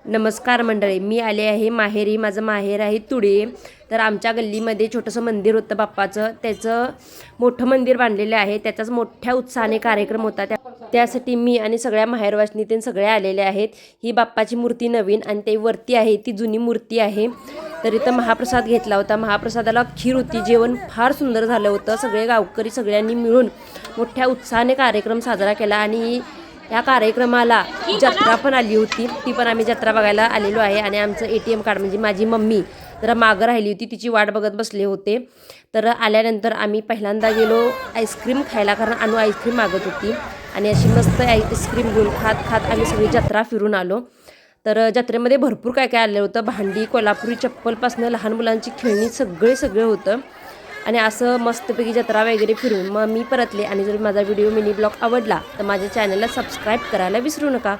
नमस्कार मंडळी, मी आले आहे माहेरी. माझं माहेर आहे तुडे. तर आमच्या गल्लीमध्ये छोटंसं मंदिर होतं बाप्पाचं. त्याचं मोठं मंदिर बांधलेलं आहे. त्याचाच मोठ्या उत्साहाने कार्यक्रम होता. त्यासाठी मी आणि सगळ्या माहेरवासनीतील सगळे आलेले आहेत. ही बाप्पाची मूर्ती नवीन आणि ते वरती आहे ती जुनी मूर्ती आहे. तर इथं महाप्रसाद घेतला होता. महाप्रसादाला खीर होती. जेवण फार सुंदर झालं होतं. सगळे गावकरी सगळ्यांनी मिळून मोठ्या उत्साहाने कार्यक्रम साजरा केला आणि या कार्यक्रमाला जत्रा पण आली होती. ती पण आम्ही जत्रा बघायला आलेलो आहे. आणि आमचं ATM कार्ड म्हणजे माझी मम्मी जरा मागं राहिली होती, तिची वाट बघत बसले होते. तर आल्यानंतर आम्ही पहिल्यांदा गेलो आईस्क्रीम खायला, कारण अनु आईस्क्रीम मागत होती. आणि अशी मस्त आईस्क्रीम घेऊन खात खात आम्ही सगळी जत्रा फिरून आलो. तर जत्रेमध्ये भरपूर काय काय आलं होतं. भांडी, कोल्हापुरी चप्पलपासनं लहान मुलांची खेळणी सगळे होतं. आणि असं मस्तपैकी जत्रा वगैरे फिरून मग मी परतले. आणि जर माझा व्हिडिओ मिनी ब्लॉग आवडला तर माझ्या चॅनलला सबस्क्राईब करायला विसरू नका.